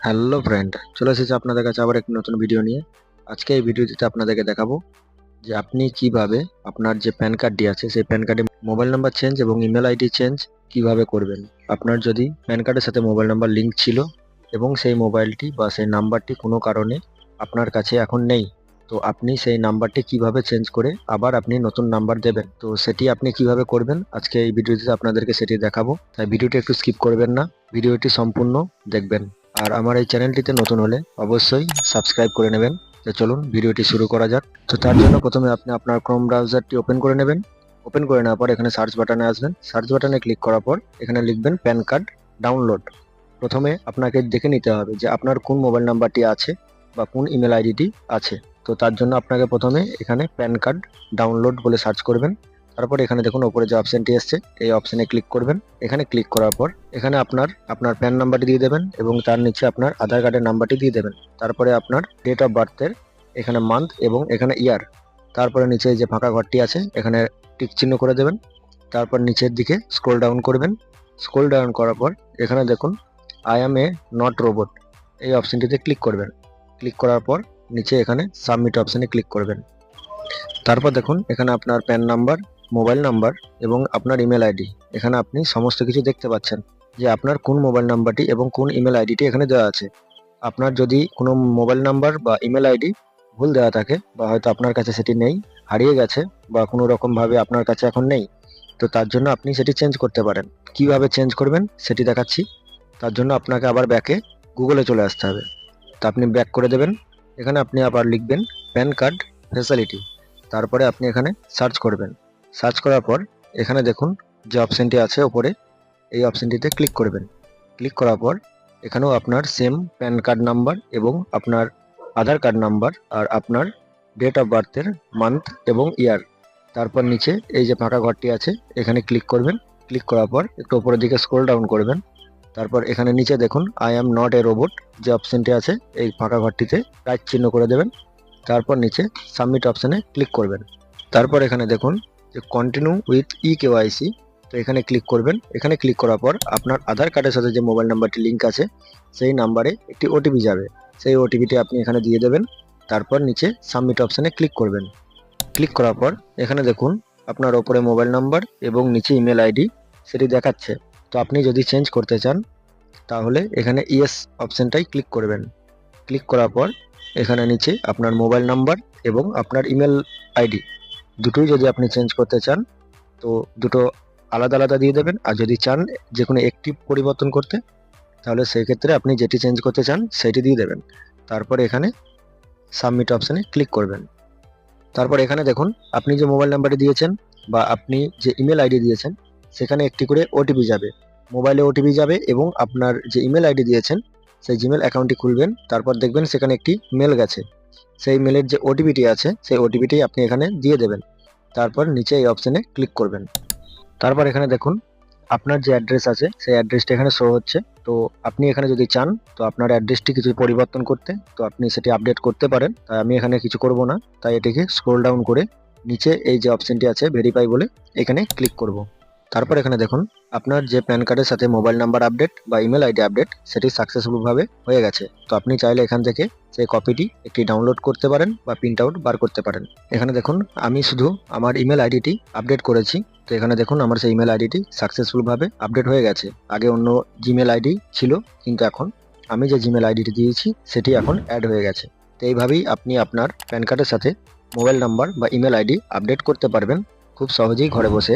Hello friend, চলে এসেছি আপনাদের কাছে আবার একটি নতুন ভিডিও নিয়ে। আজকে এই ভিডিওটিতে আপনাদেরকে দেখাবো যে আপনি কিভাবে আপনার যে প্যান কার্ডটি আছে সেই প্যান কার্ডে মোবাইল নাম্বার চেঞ্জ এবং ইমেল আইডি চেঞ্জ কিভাবে করবেন। আপনার যদি প্যান কার্ডের সাথে মোবাইল নাম্বার লিঙ্ক ছিল এবং সেই মোবাইলটি বা সেই নাম্বারটি কোনো কারণে আপনার কাছে এখন নেই, তো আপনি সেই নাম্বারটি কিভাবে চেঞ্জ করে আবার আপনি নতুন নাম্বার দেবেন, তো সেটি আপনি কিভাবে করবেন আজকে এই ভিডিওটিতে আপনাদেরকে সেটি দেখাবো। তাই ভিডিওটি একটু স্কিপ করবেন না, ভিডিওটি সম্পূর্ণ দেখবেন। আর আমার এই চ্যানেলটিতে নতুন হলে অবশ্যই সাবস্ক্রাইব করে নেবেন। তো চলুন ভিডিওটি শুরু করা যাক। তো তার জন্য প্রথমে আপনি আপনার ক্রোম ব্রাউজারটি ওপেন করে নেবেন। ওপেন করে নেওয়ার পর এখানে সার্চ বাটনে আসবেন। সার্চ বাটনে ক্লিক করার পর এখানে লিখবেন প্যান কার্ড ডাউনলোড। প্রথমে আপনাকে দেখে নিতে হবে যে আপনার কোন মোবাইল নাম্বারটি আছে বা কোন ইমেল আইডিটি আছে। তো তার জন্য আপনাকে প্রথমে এখানে প্যান কার্ড ডাউনলোড বলে সার্চ করবেন। তারপর এখানে দেখুন ওপরে যে অপশনটি এসছে এই অপশনে ক্লিক করবেন। এখানে ক্লিক করার পর এখানে আপনার প্যান নাম্বারটি দিয়ে দেবেন এবং তার নিচে আপনার আধার কার্ডের নাম্বারটি দিয়ে দেবেন। তারপরে আপনার ডেট অফ বার্থের এখানে মান্থ এবং এখানে ইয়ার। তারপরে নিচে যে ফাঁকা ঘরটি আছে এখানে টিক চিহ্ন করে দেবেন। তারপর নিচের দিকে স্ক্রল ডাউন করবেন। স্ক্রল ডাউন করার পর এখানে দেখুন I am A not robot এই অপশনটিতে ক্লিক করবেন। ক্লিক করার পর নিচে এখানে সাবমিট অপশনে ক্লিক করবেন। তারপর দেখুন এখানে আপনার প্যান নাম্বার, মোবাইল নাম্বার এবং আপনার ইমেল আইডি, এখানে আপনি সমস্ত কিছু দেখতে পাচ্ছেন যে আপনার কোন মোবাইল নাম্বারটি এবং কোন ইমেল আইডিটি এখানে দেওয়া আছে। আপনার যদি কোনো মোবাইল নাম্বার বা ইমেল আইডি ভুল দেওয়া থাকে বা হয়তো আপনার কাছে সেটি নেই, হারিয়ে গেছে বা কোনো রকমভাবে আপনার কাছে এখন নেই, তো তার জন্য আপনি সেটি চেঞ্জ করতে পারেন। কিভাবে চেঞ্জ করবেন সেটি দেখাচ্ছি। তার জন্য আপনাকে আবার ব্যাকে গুগলে চলে আসতে হবে। তো আপনি ব্যাক করে দেবেন। এখানে আপনি আবার লিখবেন প্যান কার্ড ফ্যাসিলিটি। তারপরে আপনি এখানে সার্চ করবেন। সার্চ করার পর এখানে দেখুন যে অপশনটি আছে ওপরে এই অপশনটিতে ক্লিক করবেন। ক্লিক করার পর এখানেও আপনার সেম প্যান কার্ড নাম্বার এবং আপনার আধার কার্ড নাম্বার আর আপনার ডেট অফ বার্থের মান্থ এবং ইয়ার। তারপর নিচে এই যে ফাঁকা ঘরটি আছে এখানে ক্লিক করবেন। ক্লিক করার পর একটু উপরের দিকে স্ক্রল ডাউন করবেন। তারপর এখানে নিচে দেখুন I am not a robot যে অপশনটি আছে এই ফাঁকা ঘরটিতে রাইট চিহ্ন করে দেবেন। তারপর নিচে সাবমিট অপশনে ক্লিক করবেন। তারপর এখানে দেখুন যে কন্টিনিউ উইথ ই কেওয়াইসি, তো এখানে ক্লিক করবেন। এখানে ক্লিক করার পর আপনার আধার কার্ডের সাথে যে মোবাইল নাম্বারটি লিঙ্ক আছে সেই নাম্বারে একটি ওটিপি যাবে, সেই ওটিপিটি আপনি এখানে দিয়ে দেবেন। তারপর নিচে সাবমিট অপশনে ক্লিক করবেন। ক্লিক করার পর এখানে দেখুন আপনার ওপরে মোবাইল নাম্বার এবং নিচে ইমেল আইডি সেটি দেখাচ্ছে। তো আপনি যদি চেঞ্জ করতে চান তাহলে এখানে ইয়েস অপশনটাই ক্লিক করবেন। ক্লিক করার পর এখানে নিচে আপনার মোবাইল নাম্বার এবং আপনার ইমেল আইডি দুটোই যদি আপনি চেঞ্জ করতে চান তো দুটো আলাদা আলাদা দিয়ে দেবেন। আর যদি চান যে কোনো একটি পরিবর্তন করতে তাহলে সেই ক্ষেত্রে আপনি যেটি চেঞ্জ করতে চান সেটি দিয়ে দেবেন। তারপর এখানে সাবমিট অপশানে ক্লিক করবেন। তারপর এখানে দেখুন আপনি যে মোবাইল নাম্বারটি দিয়েছেন বা আপনি যে ইমেল আইডি দিয়েছেন সেখানে একটি করে ওটিপি যাবে, মোবাইলে ওটিপি যাবে এবং আপনার যে ইমেল আইডি দিয়েছেন সেই জিমেল অ্যাকাউন্টটি খুলবেন। তারপর দেখবেন সেখানে একটি মেল গেছে, সেই মেলের যে ওটিপিটি আছে সেই ওটিপিটি আপনি এখানে দিয়ে দেবেন। তারপর নিচে এই অপশানে ক্লিক করবেন। তারপর এখানে দেখুন আপনার যে অ্যাড্রেস আছে সেই অ্যাড্রেসটা এখানে শো হচ্ছে। তো আপনি এখানে যদি চান তো আপনার অ্যাড্রেসটি কিছু পরিবর্তন করতে তো আপনি সেটি আপডেট করতে পারেন। তাই আমি এখানে কিছু করব না, তাই এটিকে স্ক্রল ডাউন করে নিচে এই যে অপশনটি আছে ভেরিফাই বলে এখানে ক্লিক করব। তারপর এখানে দেখুন আপনার যে প্যান কার্ডের সাথে মোবাইল নাম্বার আপডেট বা ইমেল আইডি আপডেট সেটি সাকসেসফুলভাবে হয়ে গেছে। তো আপনি চাইলে এখান থেকে সেই কপিটি একটি ডাউনলোড করতে পারেন বা প্রিন্ট আউট বার করতে পারেন। এখানে দেখুন আমি শুধু আমার ইমেল আইডিটি আপডেট করেছি। তো এখানে দেখুন আমার সেই ইমেল আইডিটি সাকসেসফুলভাবে আপডেট হয়ে গেছে। আগে অন্য জিমেল আইডি ছিল কিন্তু এখন আমি যে জিমেল আইডিটি দিয়েছি সেটি এখন অ্যাড হয়ে গেছে। তো এইভাবেই আপনি আপনার প্যান কার্ডের সাথে মোবাইল নাম্বার বা ইমেল আইডি আপডেট করতে পারবেন খুব সহজেই ঘরে বসে।